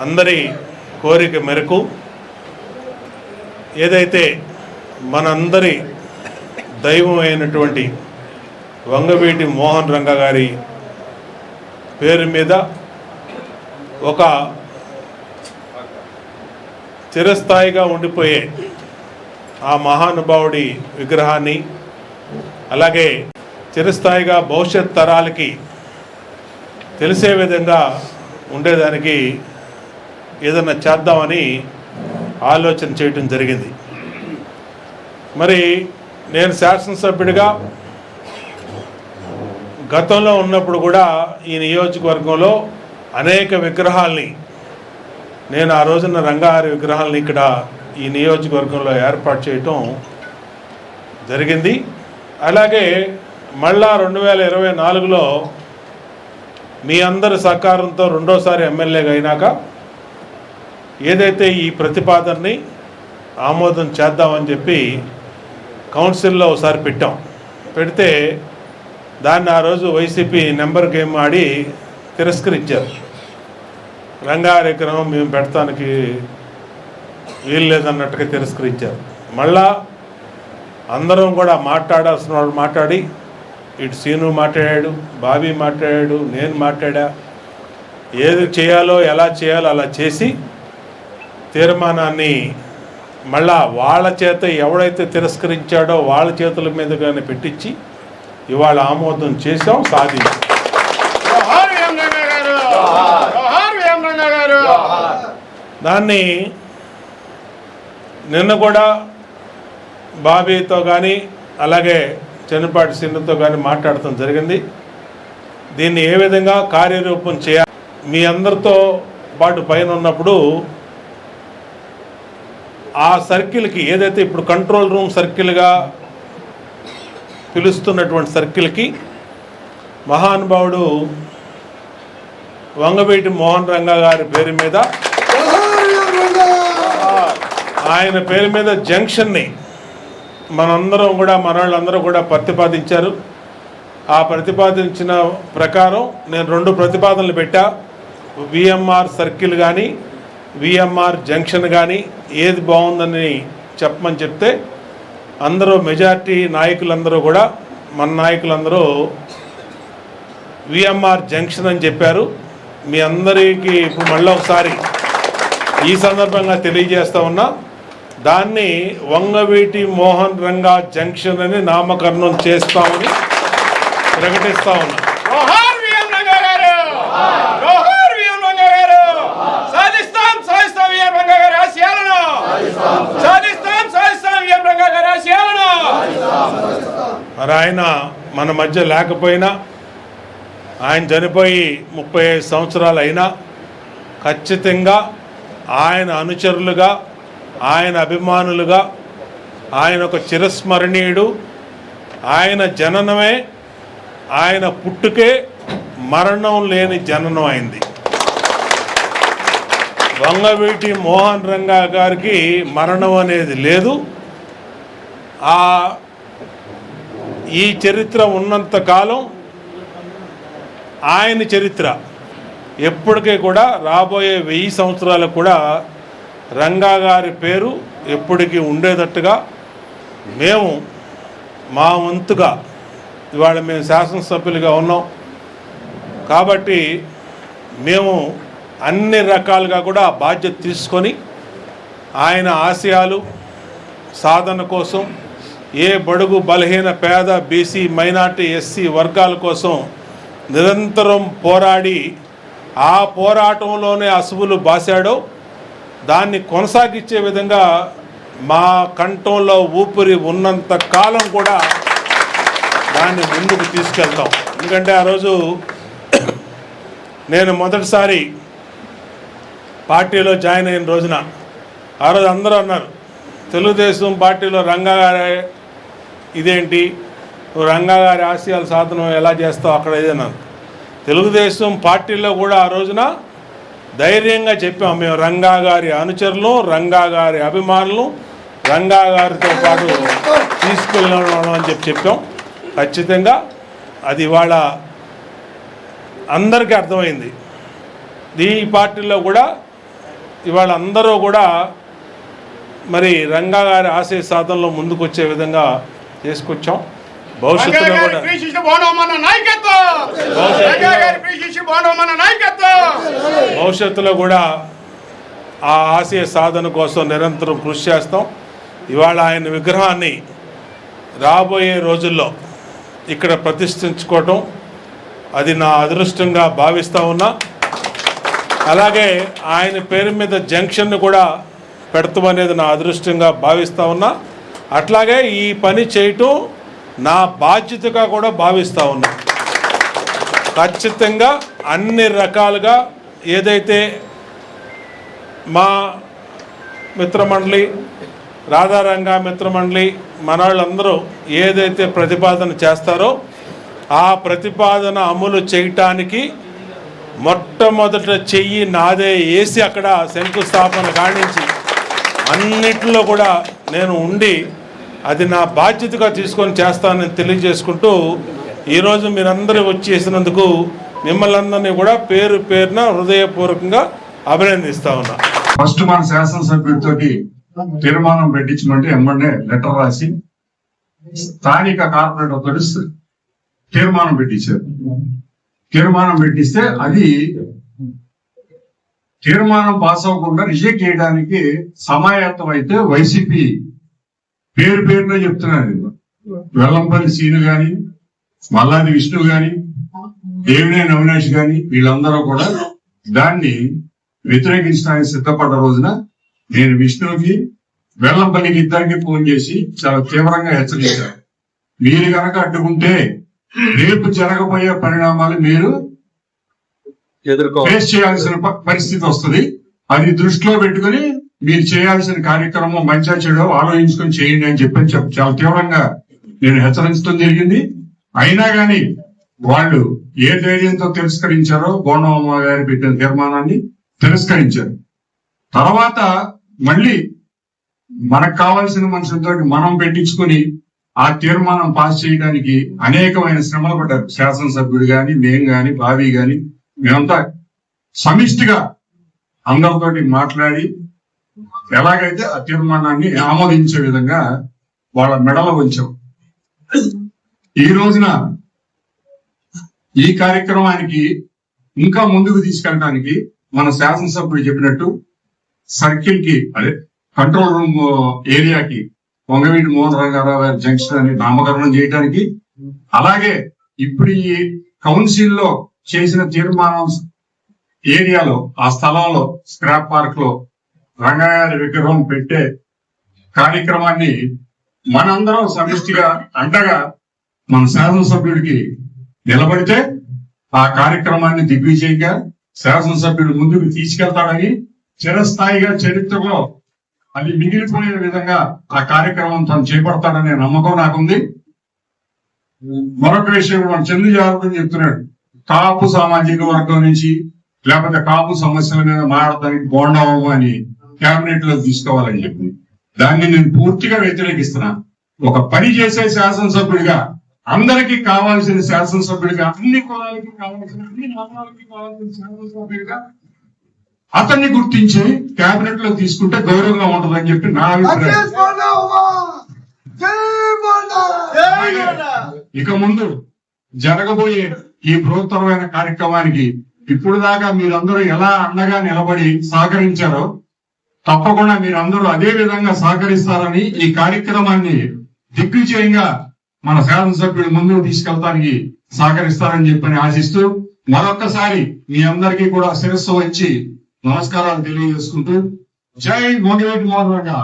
అందరి కోరిక మేరకు ఏదైతే మనందరి దైవం అయినటువంటి వంగవీటి మోహన్ రంగ గారి పేరు మీద ఒక చిరస్థాయిగా ఉండిపోయే ఆ మహానుభావుడి విగ్రహాన్ని అలాగే చిరస్థాయిగా భవిష్యత్ తరాలకి తెలిసే విధంగా ఉండేదానికి ఏదైనా చేద్దామని ఆలోచన చేయటం జరిగింది. మరి నేను శాసనసభ్యుడిగా గతంలో ఉన్నప్పుడు కూడా ఈ నియోజకవర్గంలో అనేక విగ్రహాల్ని నేను ఆ రోజున రంగారి విగ్రహాలని ఇక్కడ ఈ నియోజకవర్గంలో ఏర్పాటు చేయటం జరిగింది. అలాగే మళ్ళా 2024లో మీ అందరి సహకారంతో రెండోసారి ఎమ్మెల్యేగా అయినాక ఏదైతే ఈ ప్రతిపాదనని ఆమోదం చేద్దామని చెప్పి కౌన్సిల్లో ఒకసారి పెడితే దాన్ని ఆ రోజు వైసీపీ నెంబర్ గేమ్ ఆడి తిరస్కరించారు. రంగారి విగ్రహం మేము పెడతానికి వీలు లేదన్నట్టుగా తిరస్కరించారు. మళ్ళా అందరం కూడా మాట్లాడాల్సిన వాళ్ళు మాట్లాడి, ఇటు సీను మాట్లాడాడు, బాబీ మాట్లాడాడు, నేను మాట్లాడా, ఏది చేయాలో ఎలా చేయాలో అలా చేసి తీర్మానాన్ని మళ్ళా వాళ్ళ చేత ఎవడైతే తిరస్కరించాడో వాళ్ళ చేతుల మీదుగానే పెట్టించి ఇవాళ ఆమోదం చేసాం, సాధించాం. దాన్ని నిన్న కూడా బాబీతో కానీ అలాగే చెన్నపాటి సీనుతో కానీ మాట్లాడటం జరిగింది. దీన్ని ఏ విధంగా కార్యరూపం చేయాలి, మీ అందరితో పాటు పైన ఉన్నప్పుడు ఆ సర్కిల్కి ఏదైతే ఇప్పుడు కంట్రోల్ రూమ్ సర్కిల్గా పిలుస్తున్నటువంటి సర్కిల్కి మహానుభావుడు వంగవీటి మోహన్ రంగ గారి పేరు మీద ఆయన పేరు మీద జంక్షన్ని మనందరం కూడా మనవాళ్ళందరూ కూడా ప్రతిపాదించారు. ఆ ప్రతిపాదించిన ప్రకారం నేను 2 ప్రతిపాదనలు పెట్టా. విఎంఆర్ సర్కిల్ కానీ విఎంఆర్ జంక్షన్ కానీ ఏది బాగుందని చెప్పమని చెప్తే అందరూ మెజార్టీ నాయకులందరూ కూడా మన నాయకులందరూ విఎంఆర్ జంక్షన్ అని చెప్పారు. మీ అందరికీ ఇప్పుడు మళ్ళీ ఒకసారి ఈ సందర్భంగా తెలియజేస్తా ఉన్నా, దాన్ని వంగవీటి మోహన్ రంగా జంక్షన్ అని నామకరణం చేస్తామని ప్రకటిస్తా ఉన్నా. మరి ఆయన మన మధ్య లేకపోయినా, ఆయన చనిపోయి 35 సంవత్సరాలు అయినా ఖచ్చితంగా ఆయన అనుచరులుగా, ఆయన అభిమానులుగా, ఆయన ఒక చిరస్మరణీయుడు. ఆయన జననమే, ఆయన పుట్టుకే మరణం లేని జననం అయింది. వంగవీటి మోహన్ రంగా గారికి మరణం అనేది లేదు. ఈ చరిత్ర ఉన్నంతకాలం ఆయన చరిత్ర ఎప్పటికీ కూడా రాబోయే 1000 సంవత్సరాలకు కూడా రంగా గారి పేరు ఎప్పటికీ ఉండేటట్టుగా మేము మా వంతుగా ఇవాళ మేము శాసనసభ్యులుగా ఉన్నాం కాబట్టి మేము అన్ని రకాలుగా కూడా బాధ్యత తీసుకొని ఆయన ఆశయాలు సాధన కోసం ఏ బడుగు బలహీన పేద బీసీ మైనార్టీ ఎస్సీ వర్గాల కోసం నిరంతరం పోరాడి ఆ పోరాటంలోనే అసువులు బాసాడో దాన్ని కొనసాగించే విధంగా మా కంఠంలో ఊపిరి ఉన్నంత కాలం కూడా దాన్ని ముందుకు తీసుకెళ్తాం. ఎందుకంటే ఆ రోజు నేను మొదటిసారి పార్టీలో జాయిన్ అయిన రోజున ఆ రోజు అందరూ అన్నారు, తెలుగుదేశం పార్టీలో రంగా గారి ఇదేంటి, నువ్వు రంగా గారి ఆశయాల సాధన ఎలా చేస్తావు అక్కడ ఇదేనాను. తెలుగుదేశం పార్టీలో కూడా ఆ రోజున ధైర్యంగా చెప్పాం, మేము రంగా గారి అనుచరులు, రంగా గారి అభిమానులు, రంగా గారితో పాటు తీసుకెళ్ళడం అని చెప్పాం. ఖచ్చితంగా అది ఇవాళ అందరికీ అర్థమైంది. ఈ పార్టీలో కూడా ఇవాళ అందరూ కూడా మరి రంగా గారి ఆశయ సాధనలో ముందుకు వచ్చే విధంగా చేసుకొచ్చాం. భవిష్యత్తులో కూడా ఆ ఆశయ సాధన కోసం నిరంతరం కృషి చేస్తాం. ఇవాళ ఆయన విగ్రహాన్ని రాబోయే రోజుల్లో ఇక్కడ ప్రతిష్ఠించుకోవటం అది నా అదృష్టంగా భావిస్తూ ఉన్నా. అలాగే ఆయన పేరు మీద జంక్షన్ను కూడా పెడతామనేది నా అదృష్టంగా భావిస్తూ ఉన్నా. అట్లాగే ఈ పని చేయటం నా బాధ్యతగా కూడా భావిస్తూ ఉన్నా. ఖచ్చితంగా అన్ని రకాలుగా ఏదైతే మా మిత్రమండలి రాధారంగా మిత్రమండలి మన వాళ్ళందరూ ఏదైతే ప్రతిపాదన చేస్తారో ఆ ప్రతిపాదన అమలు చేయటానికి మొట్టమొదట చెయ్యి నాదే వేసి అక్కడ శంకుస్థాపన కానించి అన్నిట్లో కూడా నేను ఉండి అది నా బాధ్యతగా తీసుకొని చేస్తానని తెలియజేసుకుంటూ ఈరోజు మీరందరూ వచ్చేసినందుకు మిమ్మల్ని అందరినీ కూడా పేరు పేరున హృదయపూర్వకంగా అభినందిస్తా ఉన్నా. ఫస్ట్ మన శాసనసభ్యుడితోటి తీర్మానం పెట్టించమంటే ఎమ్మెల్యే లెటర్ రాసి స్థానిక కార్పొరేటర్ తోటి తీర్మానం పెట్టించారు. తీర్మానం పెట్టిస్తే అది తీర్మానం పాస్ అవ్వకుండా రిజెక్ట్ చేయడానికి సమాయత్తం అయితే వైసీపీ పేరున చెప్తున్నారు. వెల్లంపల్లి సీను గాని మల్లాది విష్ణు గాని దేవినేని అవినాష్ గాని వీళ్ళందరూ కూడా దాన్ని వ్యతిరేకించడానికి సిద్ధపడ్డ రోజున నేను విష్ణుకి వెల్లంపల్లికి ఇద్దరికి ఫోన్ చేసి చాలా తీవ్రంగా హెచ్చరించాను. మీరు కనుక అడ్డుకుంటే రేపు జరగబోయే పరిణామాలు మీరు ఫేస్ చేయాల్సిన పరిస్థితి వస్తుంది. అది దృష్టిలో పెట్టుకుని మీరు చేయాల్సిన కార్యక్రమం మంచిగా చెడు ఆలోచించుకొని చేయండి అని చెప్పని చాలా తీవ్రంగా నేను హెచ్చరించడం జరిగింది. అయినా గాని వాళ్ళు ఏ ధైర్యంతో తిరస్కరించారో బోండమ్మ గారు పెట్టిన తీర్మానాన్ని తిరస్కరించారు. తర్వాత మళ్ళీ మనకు కావాల్సిన మనుషులతో మనం పెట్టించుకుని ఆ తీర్మానం పాస్ చేయడానికి అనేకమైన శ్రమలు పడ్డారు. శాసనసభ్యుడు గాని మేము గాని బావి గాని మేమంతా సమిష్టిగా అందరితోటి మాట్లాడి ఎలాగైతే ఆ తీర్మానాన్ని ఆమోదించే విధంగా వాళ్ళ మెడలో ఉంచాం. ఈ రోజున ఈ కార్యక్రమానికి ఇంకా ముందుకు తీసుకెళ్ళడానికి మన శాసనసభ్యుడు చెప్పినట్టు సర్కిల్ కి అదే కంట్రోల్ రూమ్ ఏరియాకి వంగవీటి మోహన్ రంగారావు గారి జంక్షన్ అని నామకరణం చేయడానికి, అలాగే ఇప్పుడు ఈ కౌన్సిల్ లో చేసిన తీర్మానం ఏరియాలో ఆ స్థలంలో స్క్రాప్ పార్క్ లో రంగారావు విగ్రహం పెట్టే కార్యక్రమాన్ని మనందరం సమిష్టిగా అండగా మన శాసనసభ్యుడికి నిలబడితే ఆ కార్యక్రమాన్ని దిగ్విజయంగా శాసనసభ్యుడు ముందుకు తీసుకెళ్తాడని చిరస్థాయిగా చరిత్రలో అది మిగిలిపోయే విధంగా ఆ కార్యక్రమం తను చేపడతాడనే నమ్మకం నాకుంది. మరొక విషయం మన చంద్ర జాగ్రత్త చెప్తున్నాడు, కాపు సామాజిక వర్గం నుంచి లేకపోతే కాపు సమస్యల మీద మాట్లాడటానికి బోండమ్మ అని కేబినెట్ లో తీసుకోవాలని చెప్పి దాన్ని నేను పూర్తిగా వ్యతిరేకిస్తున్నా. ఒక పని చేసే శాసనసభ్యుడిగా అందరికీ కావాల్సిన శాసనసభ్యుడిగా అన్ని కులాలకి కావాల్సిన అన్ని మతాలకి కావాల్సిన శాసనసభ్యుడిగా అతన్ని గుర్తించి కేబినెట్ లో తీసుకుంటే గౌరవంగా ఉంటుందని చెప్పి నా అభిప్రాయం. ఇక ముందు జరగబోయే ఈ బృహత్తరమైన కార్యక్రమానికి ఇప్పుడు దాకా మీరందరూ ఎలా అండగా నిలబడి సహకరించారో తప్పకుండా మీరందరూ అదే విధంగా సహకరిస్తారని, ఈ కార్యక్రమాన్ని దిగ్విజయంగా మన శాసనసభ్యుడు ముందుకు తీసుకెళ్తానికి సహకరిస్తారని చెప్పని ఆశిస్తూ మరొక్కసారి మీ అందరికీ కూడా శిరస్సు వచ్చి నమస్కారాలు తెలియజేసుకుంటూ జై వంగవీటి మోహన్ రంగా.